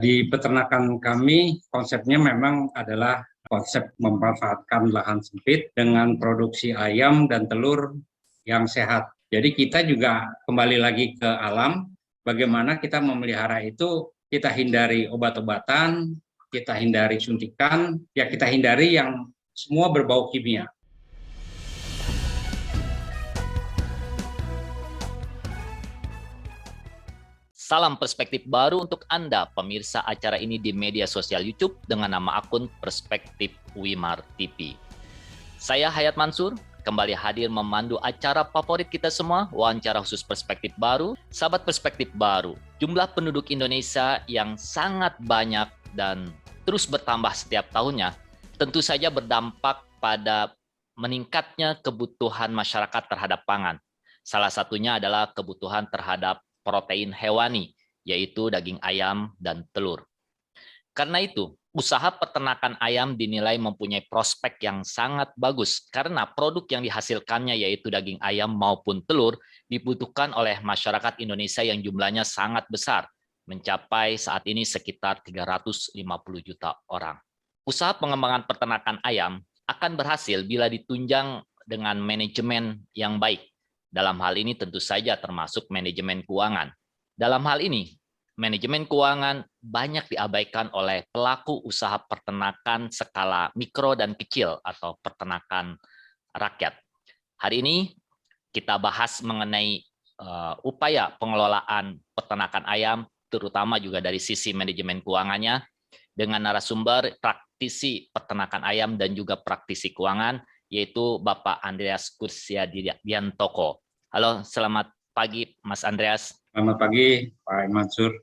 Di peternakan kami, konsepnya memang adalah konsep memanfaatkan lahan sempit dengan produksi ayam dan telur yang sehat. Jadi kita juga kembali lagi ke alam, bagaimana kita memelihara itu, kita hindari obat-obatan, kita hindari suntikan, ya kita hindari yang semua berbau kimia. Salam perspektif baru untuk Anda, pemirsa acara ini di media sosial YouTube dengan nama akun Perspektif Wimar TV. Saya Hayat Mansur, kembali hadir memandu acara favorit kita semua, wawancara khusus perspektif baru, sahabat perspektif baru. Jumlah penduduk Indonesia yang sangat banyak dan terus bertambah setiap tahunnya, tentu saja berdampak pada meningkatnya kebutuhan masyarakat terhadap pangan. Salah satunya adalah kebutuhan terhadap protein hewani, yaitu daging ayam dan telur. Karena itu, usaha peternakan ayam dinilai mempunyai prospek yang sangat bagus karena produk yang dihasilkannya yaitu daging ayam maupun telur dibutuhkan oleh masyarakat Indonesia yang jumlahnya sangat besar, mencapai saat ini sekitar 350 juta orang. Usaha pengembangan peternakan ayam akan berhasil bila ditunjang dengan manajemen yang baik. Dalam hal ini tentu saja termasuk manajemen keuangan. Dalam hal ini, manajemen keuangan banyak diabaikan oleh pelaku usaha peternakan skala mikro dan kecil atau peternakan rakyat. Hari ini kita bahas mengenai upaya pengelolaan peternakan ayam, terutama juga dari sisi manajemen keuangannya, dengan narasumber praktisi peternakan ayam dan juga praktisi keuangan, yaitu Bapak Andreas Kursiadiantoko. Halo, selamat pagi Mas Andreas. Selamat pagi Pak Mansur.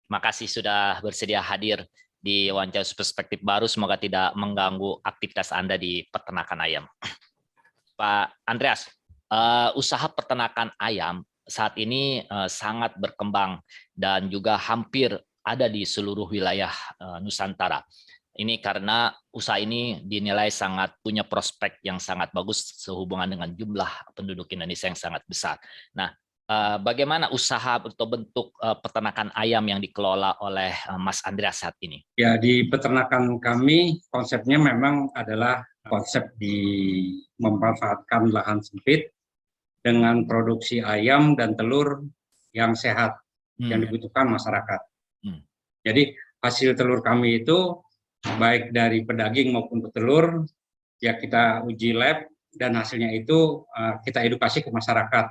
Terima kasih sudah bersedia hadir di wawancara perspektif baru. Semoga tidak mengganggu aktivitas Anda di peternakan ayam. Pak Andreas, usaha peternakan ayam saat ini sangat berkembang dan juga hampir ada di seluruh wilayah Nusantara. Ini karena usaha ini dinilai sangat punya prospek yang sangat bagus sehubungan dengan jumlah penduduk Indonesia yang sangat besar. Nah, bagaimana usaha atau bentuk peternakan ayam yang dikelola oleh Mas Andreas saat ini? Ya, di peternakan kami konsepnya memang adalah konsep di memanfaatkan lahan sempit dengan produksi ayam dan telur yang sehat yang dibutuhkan masyarakat. Jadi hasil telur kami itu baik dari pedaging maupun petelur, ya kita uji lab dan hasilnya itu kita edukasi ke masyarakat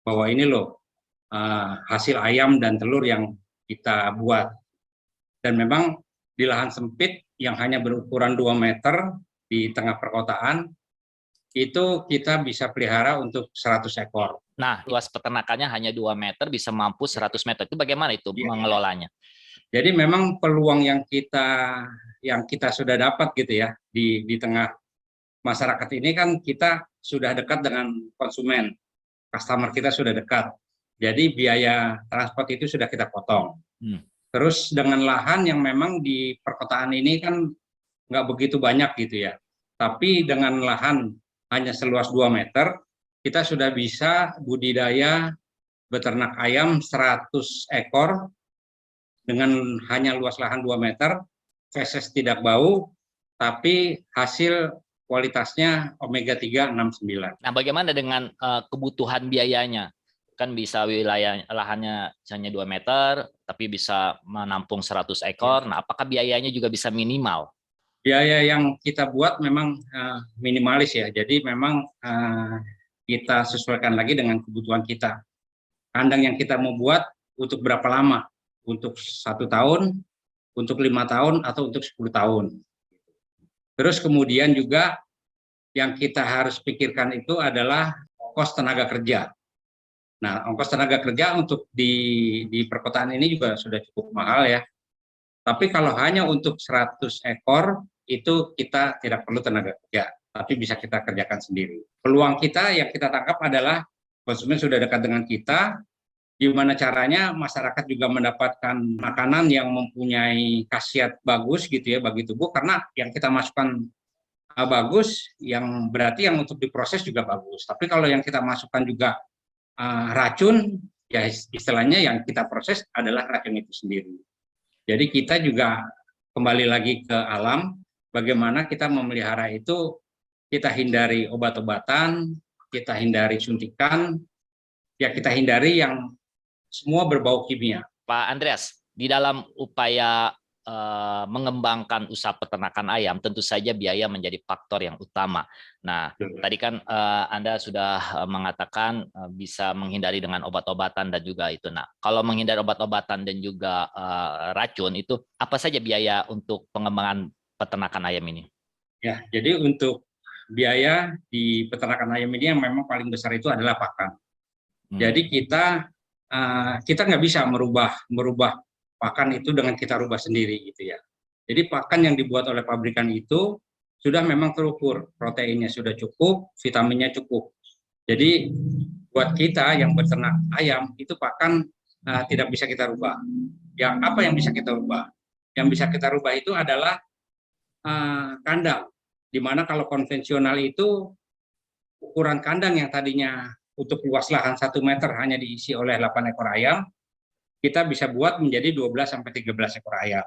bahwa ini loh hasil ayam dan telur yang kita buat. Dan memang di lahan sempit yang hanya berukuran 2 meter di tengah perkotaan, itu kita bisa pelihara untuk 100 ekor. Nah, luas peternakannya hanya 2 meter, bisa mampu 100 meter. Itu bagaimana itu mengelolanya? Jadi memang peluang yang kita sudah dapat gitu ya di tengah masyarakat ini kan kita sudah dekat dengan konsumen, customer kita sudah dekat. Jadi biaya transport itu sudah kita potong. Terus dengan lahan yang memang di perkotaan ini kan nggak begitu banyak gitu ya. Tapi dengan lahan hanya seluas 2 meter, kita sudah bisa budidaya beternak ayam 100 ekor dengan hanya luas lahan 2 meter, feses tidak bau, tapi hasil kualitasnya omega 3 69. Nah, bagaimana dengan kebutuhan biayanya? Kan bisa wilayah lahannya hanya 2 meter, tapi bisa menampung 100 ekor. Nah, apakah biayanya juga bisa minimal? Biaya yang kita buat memang minimalis ya, jadi memang kita sesuaikan lagi dengan kebutuhan kita. Kandang yang kita mau buat untuk berapa lama? Untuk 1 tahun, untuk 5 tahun, atau untuk 10 tahun. Terus kemudian juga yang kita harus pikirkan itu adalah ongkos tenaga kerja. Nah, ongkos tenaga kerja untuk di perkotaan ini juga sudah cukup mahal ya. Tapi kalau hanya untuk 100 ekor, itu kita tidak perlu tenaga kerja, tapi bisa kita kerjakan sendiri. Peluang kita yang kita tangkap adalah konsumen sudah dekat dengan kita, gimana caranya masyarakat juga mendapatkan makanan yang mempunyai khasiat bagus gitu ya bagi tubuh, karena yang kita masukkan bagus, yang berarti yang untuk diproses juga bagus. Tapi kalau yang kita masukkan juga racun, ya istilahnya yang kita proses adalah racun itu sendiri. Jadi kita juga kembali lagi ke alam, bagaimana kita memelihara itu, kita hindari obat-obatan, kita hindari suntikan, ya kita hindari yang semua berbau kimia. Pak Andreas, di dalam upaya mengembangkan usaha peternakan ayam, tentu saja biaya menjadi faktor yang utama. Nah, tadi kan Anda sudah mengatakan bisa menghindari dengan obat-obatan dan juga itu. Nah, kalau menghindari obat-obatan dan juga racun itu, apa saja biaya untuk pengembangan peternakan ayam ini? Ya, jadi untuk biaya di peternakan ayam ini yang memang paling besar itu adalah pakan. Jadi kita nggak bisa merubah pakan itu dengan kita rubah sendiri gitu ya. Jadi pakan yang dibuat oleh pabrikan itu sudah memang terukur, proteinnya sudah cukup, vitaminnya cukup. Jadi buat kita yang beternak ayam itu pakan tidak bisa kita rubah. Yang apa yang bisa kita rubah? Yang bisa kita rubah itu adalah kandang. Dimana kalau konvensional itu ukuran kandang yang tadinya untuk luas lahan 1 meter hanya diisi oleh 8 ekor ayam, kita bisa buat menjadi 12-13 ekor ayam.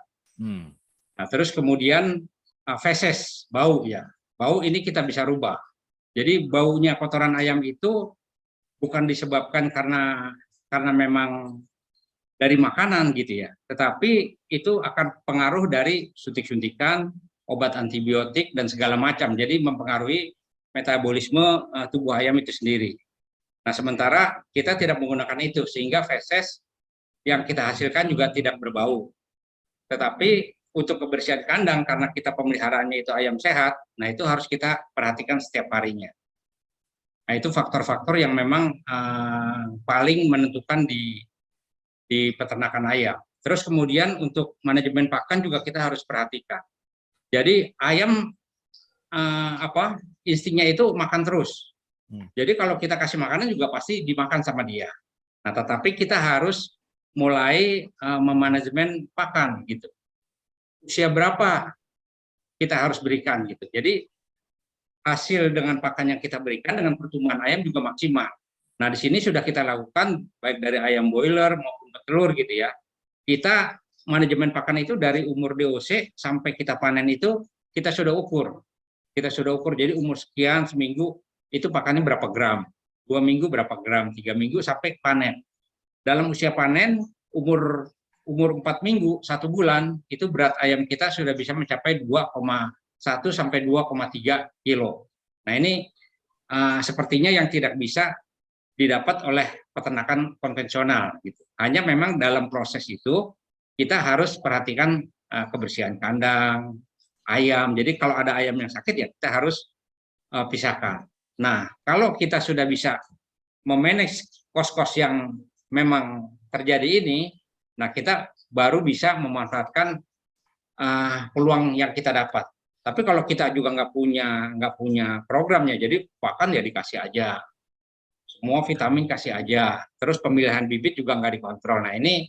Nah, terus kemudian feses, bau ya. Bau ini kita bisa rubah. Jadi baunya kotoran ayam itu bukan disebabkan karena memang dari makanan gitu ya, tetapi itu akan pengaruh dari suntik-suntikan, obat antibiotik dan segala macam. Jadi mempengaruhi metabolisme tubuh ayam itu sendiri. Nah, sementara kita tidak menggunakan itu sehingga feses yang kita hasilkan juga tidak berbau. Tetapi untuk kebersihan kandang, karena kita pemeliharaannya itu ayam sehat, nah itu harus kita perhatikan setiap harinya. Nah, itu faktor-faktor yang memang paling menentukan di peternakan ayam. Terus kemudian untuk manajemen pakan juga kita harus perhatikan. Jadi ayam instingnya itu makan terus. Jadi kalau kita kasih makanan juga pasti dimakan sama dia. Nah, tetapi kita harus mulai memanajemen pakan gitu. Usia berapa kita harus berikan gitu. Jadi hasil dengan pakan yang kita berikan dengan pertumbuhan ayam juga maksimal. Nah, di sini sudah kita lakukan baik dari ayam broiler maupun petelur gitu ya. Kita manajemen pakan itu dari umur DOC sampai kita panen itu kita sudah ukur. Kita sudah ukur, jadi umur sekian, seminggu itu pakannya berapa gram, 2 minggu berapa gram, 3 minggu sampai panen. Dalam usia panen umur 4 minggu, 1 bulan, itu berat ayam kita sudah bisa mencapai 2,1 sampai 2,3 kilo. Nah, ini sepertinya yang tidak bisa didapat oleh peternakan konvensional gitu. Hanya memang dalam proses itu kita harus perhatikan kebersihan kandang, ayam. Jadi kalau ada ayam yang sakit ya kita harus pisahkan. Nah, kalau kita sudah bisa memanage kos-kos yang memang terjadi ini, nah kita baru bisa memanfaatkan peluang yang kita dapat. Tapi kalau kita juga nggak punya programnya, jadi pakan ya dikasih aja, semua vitamin kasih aja, terus pemilihan bibit juga nggak dikontrol. Nah, ini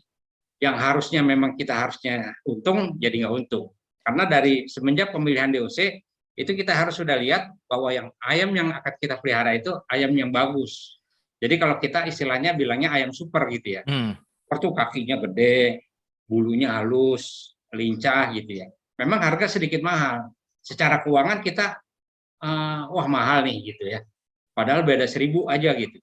yang harusnya memang kita harusnya untung jadi nggak untung. Karena dari semenjak pemilihan DOC itu kita harus sudah lihat bahwa yang ayam yang akan kita pelihara itu ayam yang bagus. Jadi kalau kita istilahnya bilangnya ayam super gitu ya. Seperti kakinya gede, bulunya halus, lincah gitu ya. Memang harga sedikit mahal. Secara keuangan kita wah mahal nih gitu ya. Padahal beda 1.000 aja gitu.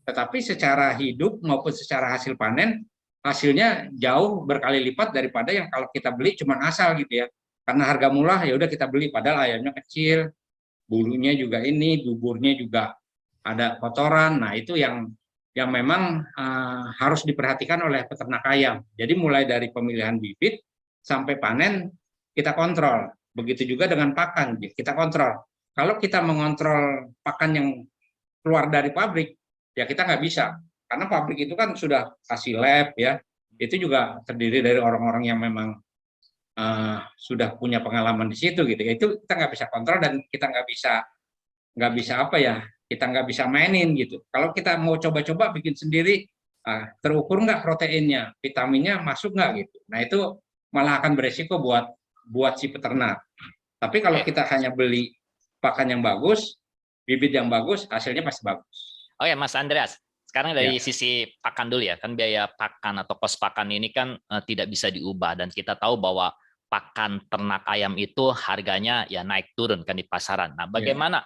Tetapi secara hidup maupun secara hasil panen, hasilnya jauh berkali lipat daripada yang kalau kita beli cuma asal gitu ya. Karena harga murah ya udah kita beli, padahal ayamnya kecil, bulunya juga ini, duburnya juga ada kotoran. Nah, itu yang memang harus diperhatikan oleh peternak ayam. Jadi mulai dari pemilihan bibit sampai panen kita kontrol. Begitu juga dengan pakan, kita kontrol. Kalau kita mengontrol pakan yang keluar dari pabrik, ya kita nggak bisa. Karena pabrik itu kan sudah kasih lab ya, itu juga terdiri dari orang-orang yang memang sudah punya pengalaman di situ gitu. Itu kita nggak bisa kontrol dan kita nggak bisa apa ya, kita nggak bisa mainin gitu. Kalau kita mau coba-coba bikin sendiri, terukur nggak proteinnya, vitaminnya masuk nggak gitu. Nah, itu malah akan beresiko buat si peternak. Tapi kalau kita hanya beli pakan yang bagus, bibit yang bagus, hasilnya pasti bagus. Oke, Mas Andreas. sekarang dari sisi pakan dulu ya, kan biaya pakan atau kos pakan ini kan tidak bisa diubah, dan kita tahu bahwa pakan ternak ayam itu harganya ya naik turun kan di pasaran. Nah, bagaimana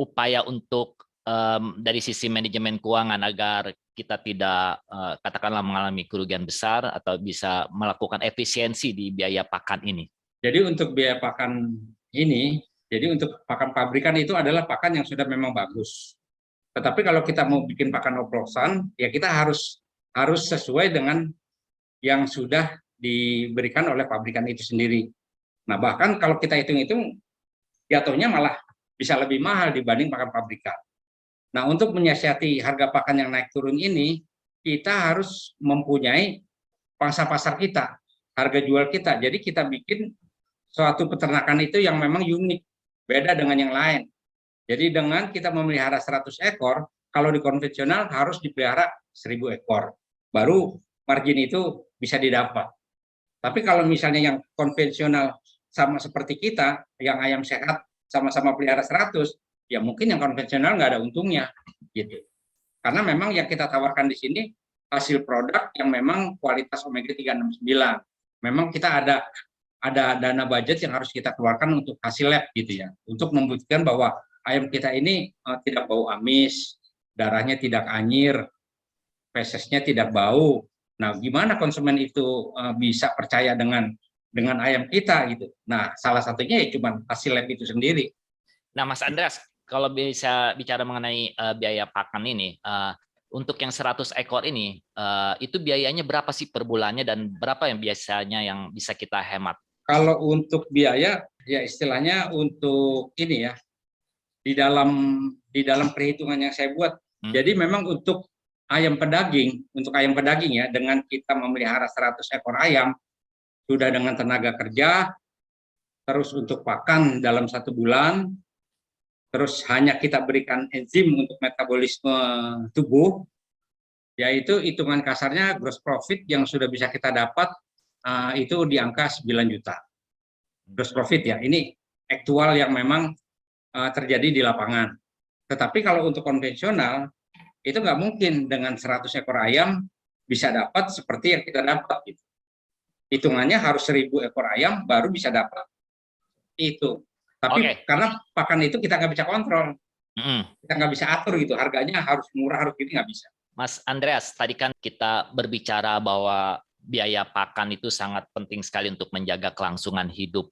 upaya untuk dari sisi manajemen keuangan agar kita tidak katakanlah mengalami kerugian besar atau bisa melakukan efisiensi di biaya pakan ini? Jadi untuk biaya pakan ini, jadi untuk pakan pabrikan itu adalah pakan yang sudah memang bagus. Tetapi kalau kita mau bikin pakan oplosan, ya kita harus sesuai dengan yang sudah diberikan oleh pabrikan itu sendiri. Nah, bahkan kalau kita hitung-hitung, jatuhnya malah bisa lebih mahal dibanding pakan pabrikan. Nah, untuk menyiasati harga pakan yang naik turun ini, kita harus mempunyai pangsa pasar kita, harga jual kita. Jadi kita bikin suatu peternakan itu yang memang unik, beda dengan yang lain. Jadi dengan kita memelihara 100 ekor, kalau di konvensional harus dipelihara 1000 ekor. Baru margin itu bisa didapat. Tapi kalau misalnya yang konvensional sama seperti kita, yang ayam sehat sama-sama pelihara 100, ya mungkin yang konvensional nggak ada untungnya. Gitu. Karena memang yang kita tawarkan di sini hasil produk yang memang kualitas omega 369. Memang kita ada dana budget yang harus kita keluarkan untuk hasil lab gitu ya, untuk membuktikan bahwa ayam kita ini tidak bau amis, darahnya tidak anyir, fesesnya tidak bau. Nah, gimana konsumen itu bisa percaya dengan ayam kita gitu? Nah, salah satunya ya cuma hasil lab itu sendiri. Nah, Mas Andreas, kalau bisa bicara mengenai biaya pakan ini, untuk yang 100 ekor ini, itu biayanya berapa sih per bulannya dan berapa yang biasanya yang bisa kita hemat? Kalau untuk biaya, ya istilahnya untuk ini ya, di dalam perhitungan yang saya buat. Jadi memang untuk ayam pedaging ya, dengan kita memelihara 100 ekor ayam, sudah dengan tenaga kerja, terus untuk pakan dalam 1 bulan, terus hanya kita berikan enzim untuk metabolisme tubuh, yaitu hitungan kasarnya gross profit yang sudah bisa kita dapat itu di angka 9 juta. Gross profit ya, ini aktual yang memang terjadi di lapangan. Tetapi kalau untuk konvensional, itu nggak mungkin dengan 100 ekor ayam bisa dapat seperti yang kita dapat. Gitu. Hitungannya harus 1000 ekor ayam baru bisa dapat itu. Tapi karena pakan itu kita nggak bisa kontrol, kita nggak bisa atur gitu, harganya harus murah, harus gini, nggak bisa. Mas Andreas, tadi kan kita berbicara bahwa biaya pakan itu sangat penting sekali untuk menjaga kelangsungan hidup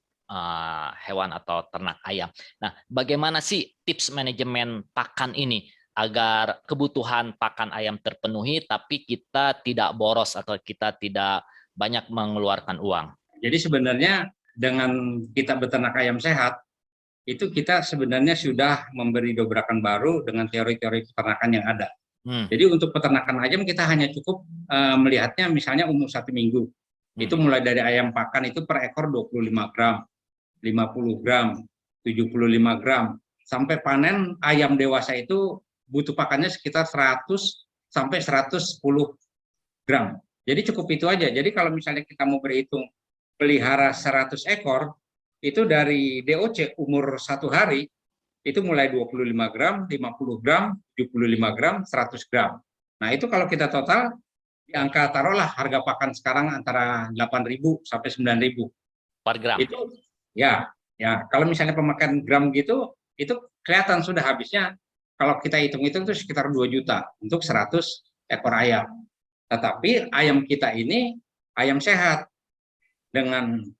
hewan atau ternak ayam. Nah, bagaimana sih tips manajemen pakan ini agar kebutuhan pakan ayam terpenuhi, tapi kita tidak boros atau kita tidak banyak mengeluarkan uang? Jadi sebenarnya dengan kita beternak ayam sehat, itu kita sebenarnya sudah memberi dobrakan baru dengan teori-teori peternakan yang ada. Jadi untuk peternakan ayam kita hanya cukup melihatnya misalnya umur 1 minggu. Itu mulai dari ayam pakan itu per ekor 25 gram, 50 gram, 75 gram. Sampai panen ayam dewasa itu butuh pakannya sekitar 100 sampai 110 gram. Jadi cukup itu aja. Jadi kalau misalnya kita mau berhitung pelihara 100 ekor, itu dari DOC umur 1 hari, itu mulai 25 gram, 50 gram, 75 gram, 100 gram. Nah, itu kalau kita total, di angka taruhlah harga pakan sekarang antara 8.000 sampai 9.000 per gram. Itu ya kalau misalnya pemakaian gram gitu, itu kelihatan sudah habisnya. Kalau kita hitung-hitung itu sekitar 2 juta untuk 100 ekor ayam. Tetapi ayam kita ini ayam sehat dengan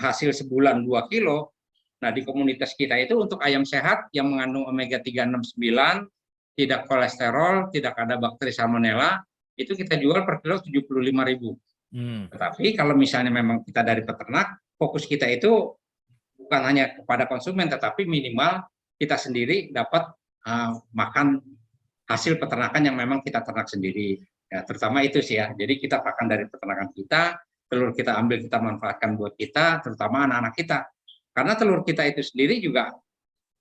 hasil sebulan 2 kilo. Nah, di komunitas kita itu untuk ayam sehat yang mengandung omega 369, tidak kolesterol, tidak ada bakteri salmonella, itu kita jual per kilo 75.000. Tetapi kalau misalnya memang kita dari peternak, fokus kita itu bukan hanya kepada konsumen, tetapi minimal kita sendiri dapat makan hasil peternakan yang memang kita ternak sendiri. Ya, terutama itu sih ya. Jadi kita pakan dari peternakan kita, telur kita ambil, kita manfaatkan buat kita, terutama anak-anak kita. Karena telur kita itu sendiri juga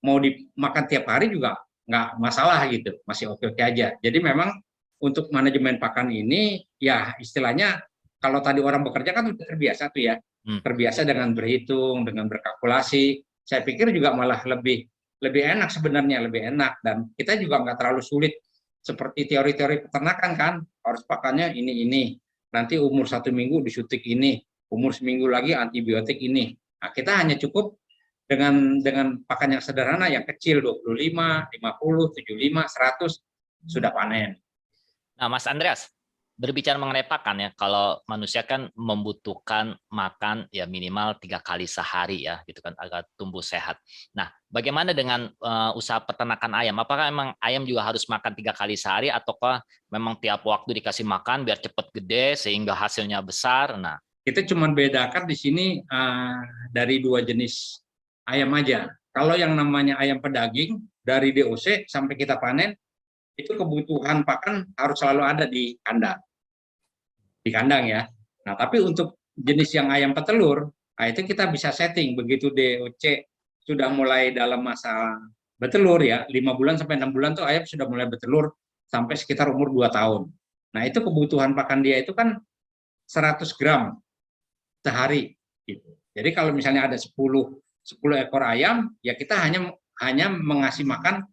mau dimakan tiap hari juga nggak masalah gitu, masih oke-oke aja. Jadi memang untuk manajemen pakan ini, ya istilahnya kalau tadi orang bekerja kan sudah terbiasa tuh ya, terbiasa dengan berhitung, dengan berkalkulasi. Saya pikir juga malah lebih enak sebenarnya, lebih enak, dan kita juga nggak terlalu sulit seperti teori-teori peternakan kan, harus pakannya ini, nanti umur 1 minggu disuntik ini, umur seminggu lagi antibiotik ini. Nah, kita hanya cukup dengan pakan yang sederhana, yang kecil 25, 50, 75, 100 sudah panen. Nah, Mas Andreas, berbicara mengenai pakan ya, kalau manusia kan membutuhkan makan ya minimal 3 kali sehari ya, gitu kan, agar tumbuh sehat. Nah, bagaimana dengan usaha peternakan ayam? Apakah memang ayam juga harus makan 3 kali sehari, ataukah memang tiap waktu dikasih makan biar cepat gede sehingga hasilnya besar? Nah, Kita cuma bedakan di sini dari 2 jenis ayam aja. Kalau yang namanya ayam pedaging, dari DOC sampai kita panen, itu kebutuhan pakan harus selalu ada di kandang ya. Nah, tapi untuk jenis yang ayam petelur, nah itu kita bisa setting begitu DOC sudah mulai dalam masa bertelur ya, 5 bulan sampai 6 bulan tuh ayam sudah mulai bertelur sampai sekitar umur 2 tahun. Nah, itu kebutuhan pakan dia itu kan 100 gram sehari gitu. Jadi kalau misalnya ada 10 ekor ayam, ya kita hanya mengasih makan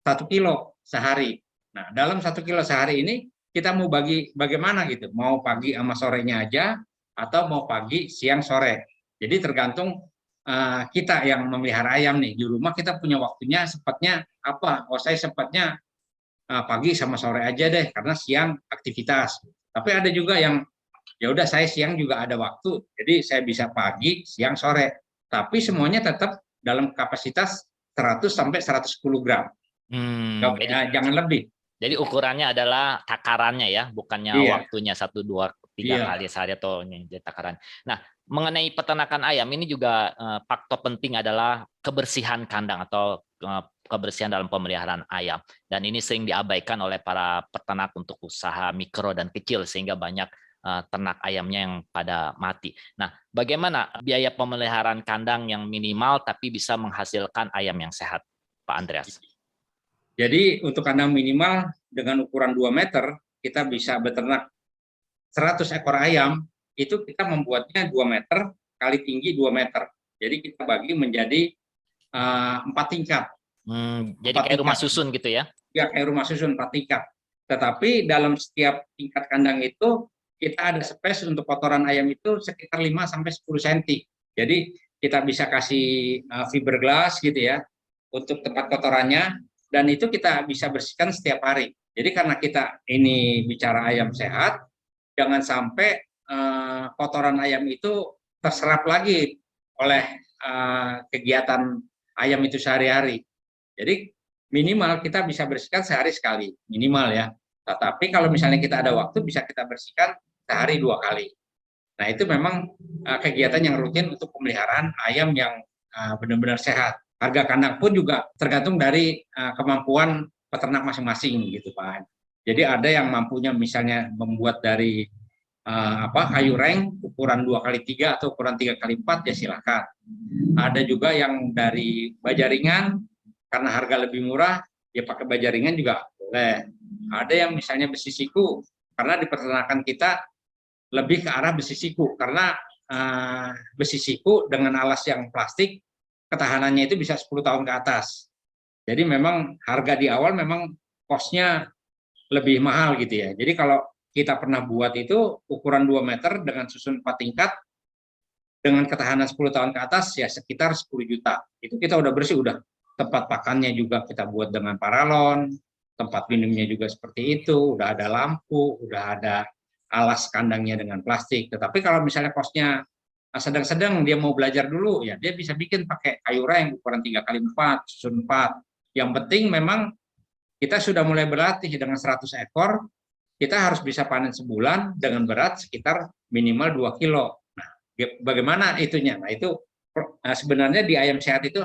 1 kilo sehari. Nah, dalam 1 kilo sehari ini kita mau bagi bagaimana gitu, mau pagi sama sorenya aja atau mau pagi, siang, sore. Jadi tergantung kita yang memelihara ayam nih di rumah, kita punya waktunya sempatnya apa? Oh, saya sempatnya pagi sama sore aja deh karena siang aktivitas. Tapi ada juga yang ya udah saya siang juga ada waktu, jadi saya bisa pagi, siang, sore. Tapi semuanya tetap dalam kapasitas 100 sampai 110 gram. Jangan lebih. Jadi ukurannya adalah takarannya ya, bukannya waktunya 1, 2, 3 kali sehari atau takaran. Nah, mengenai peternakan ayam ini juga faktor penting adalah kebersihan kandang atau kebersihan dalam pemeliharaan ayam. Dan ini sering diabaikan oleh para peternak untuk usaha mikro dan kecil sehingga banyak ternak ayamnya yang pada mati. Nah, bagaimana biaya pemeliharaan kandang yang minimal tapi bisa menghasilkan ayam yang sehat, Pak Andreas? Jadi untuk kandang minimal dengan ukuran 2 meter, kita bisa beternak 100 ekor ayam, itu kita membuatnya 2 meter kali tinggi 2 meter. Jadi kita bagi menjadi 4 tingkat. Jadi kayak rumah susun gitu ya? Ya, kayak rumah susun 4 tingkat. Tetapi dalam setiap tingkat kandang itu, kita ada space untuk kotoran ayam itu sekitar 5-10 cm. Jadi kita bisa kasih fiberglass gitu ya, untuk tempat kotorannya, dan itu kita bisa bersihkan setiap hari. Jadi karena kita ini bicara ayam sehat, jangan sampai kotoran ayam itu terserap lagi oleh kegiatan ayam itu sehari-hari. Jadi minimal kita bisa bersihkan sehari sekali, minimal ya. Tetapi kalau misalnya kita ada waktu, bisa kita bersihkan sehari 2 kali. Nah, itu memang kegiatan yang rutin untuk pemeliharaan ayam yang benar-benar sehat. Harga kandang pun juga tergantung dari kemampuan peternak masing-masing gitu Pak. Jadi ada yang mampunya misalnya membuat dari kayu reng ukuran 2x3 atau ukuran 3x4 ya silakan. Ada juga yang dari baja ringan karena harga lebih murah ya pakai baja ringan juga boleh. Ada yang misalnya besi siku karena di peternakan kita lebih ke arah besi siku karena besi siku dengan alas yang plastik ketahanannya itu bisa 10 tahun ke atas. Jadi memang harga di awal memang cost-nya lebih mahal gitu ya. Jadi kalau kita pernah buat itu ukuran 2 meter dengan susun 4 tingkat dengan ketahanan 10 tahun ke atas ya sekitar 10 juta. Itu kita udah bersih, udah tempat pakannya juga kita buat dengan paralon, tempat minumnya juga seperti itu, udah ada lampu, udah ada alas kandangnya dengan plastik. Tetapi kalau misalnya cost-nya sedang-sedang dia mau belajar dulu, ya dia bisa bikin pakai kayu reng ukuran 3x4, susun 4. Yang penting memang kita sudah mulai berlatih dengan 100 ekor, kita harus bisa panen sebulan dengan berat sekitar minimal 2 kilo. Nah, bagaimana itunya? Nah, itu sebenarnya di ayam sehat itu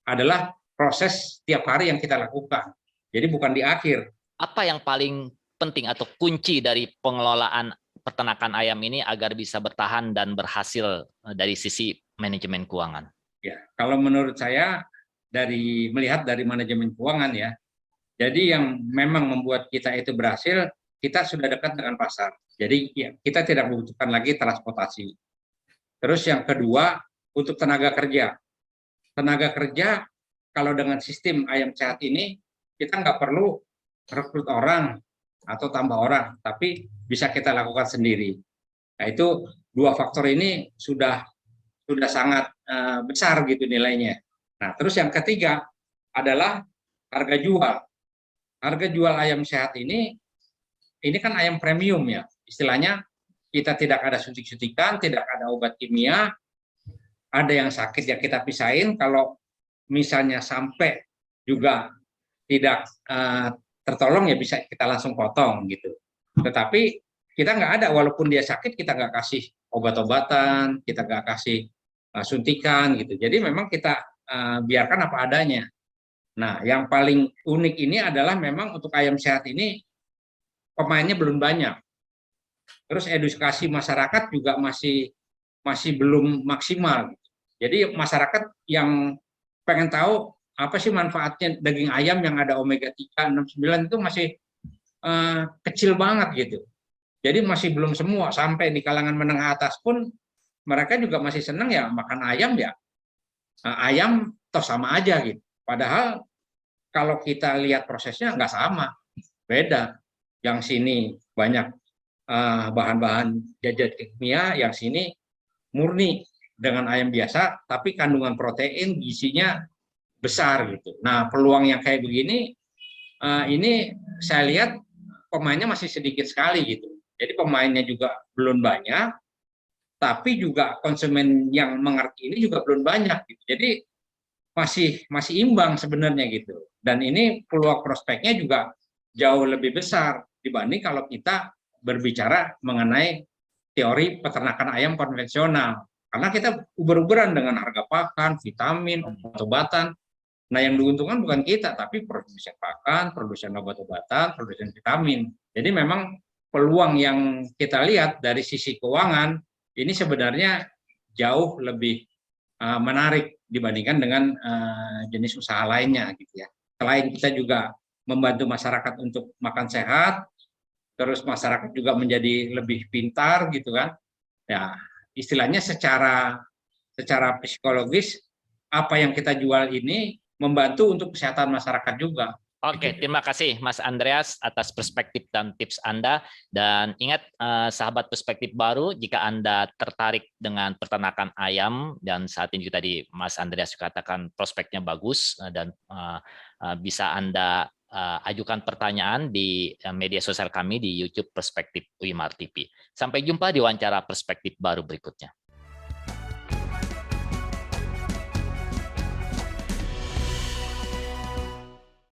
adalah proses tiap hari yang kita lakukan. Jadi bukan di akhir. Apa yang paling penting atau kunci dari pengelolaan peternakan ayam ini agar bisa bertahan dan berhasil dari sisi manajemen keuangan? Ya, kalau menurut saya melihat dari manajemen keuangan ya. Jadi yang memang membuat kita itu berhasil, kita sudah dekat dengan pasar. Jadi ya, kita tidak membutuhkan lagi transportasi. Terus yang kedua, untuk tenaga kerja. Tenaga kerja kalau dengan sistem ayam sehat ini kita nggak perlu rekrut orang atau tambah orang, tapi bisa kita lakukan sendiri. Nah, itu dua faktor ini sudah sangat besar gitu nilainya. Nah, terus yang ketiga adalah harga jual. Harga jual ayam sehat ini kan ayam premium ya. Istilahnya kita tidak ada suntik-suntikan, tidak ada obat kimia, ada yang sakit ya kita pisahin. Kalau misalnya sampai juga tidak tertolong ya bisa kita langsung potong gitu. Tetapi kita nggak ada, walaupun dia sakit kita nggak kasih obat-obatan, kita nggak kasih suntikan gitu. Jadi memang kita biarkan apa adanya. Nah, yang paling unik ini adalah memang untuk ayam sehat ini pemainnya belum banyak. Terus edukasi masyarakat juga masih belum maksimal. Jadi masyarakat yang pengen tahu apa sih manfaatnya daging ayam yang ada omega 3, 6, 9 itu masih kecil banget gitu. Jadi masih belum semua, sampai di kalangan menengah atas pun mereka juga masih senang ya makan ayam ya. Ayam toh sama aja gitu. Padahal kalau kita lihat prosesnya nggak sama, beda. Yang sini banyak bahan-bahan zat kimia, yang sini murni dengan ayam biasa, tapi kandungan protein gizinya besar gitu. Nah, peluang yang kayak begini, ini saya lihat pemainnya masih sedikit sekali gitu. Jadi pemainnya juga belum banyak, tapi juga konsumen yang mengerti ini juga belum banyak gitu. Jadi masih imbang sebenarnya gitu. Dan ini peluang prospeknya juga jauh lebih besar dibanding kalau kita berbicara mengenai teori peternakan ayam konvensional. Karena kita uber-uberan dengan harga pakan, vitamin, obat-obatan. Nah, yang diuntungkan bukan kita, tapi produsen pakan, produsen obat-obatan, produsen vitamin. Jadi memang peluang yang kita lihat dari sisi keuangan ini sebenarnya jauh lebih menarik dibandingkan dengan jenis usaha lainnya gitu ya. Selain kita juga membantu masyarakat untuk makan sehat, terus masyarakat juga menjadi lebih pintar gitu kan. Ya, istilahnya secara psikologis apa yang kita jual ini membantu untuk kesehatan masyarakat juga. Oke, terima kasih Mas Andreas atas perspektif dan tips Anda. Dan ingat sahabat perspektif baru, jika Anda tertarik dengan peternakan ayam, dan saat ini tadi Mas Andreas katakan prospeknya bagus, dan bisa Anda ajukan pertanyaan di media sosial kami di YouTube Perspektif Wimar TV. Sampai jumpa di wawancara perspektif baru berikutnya.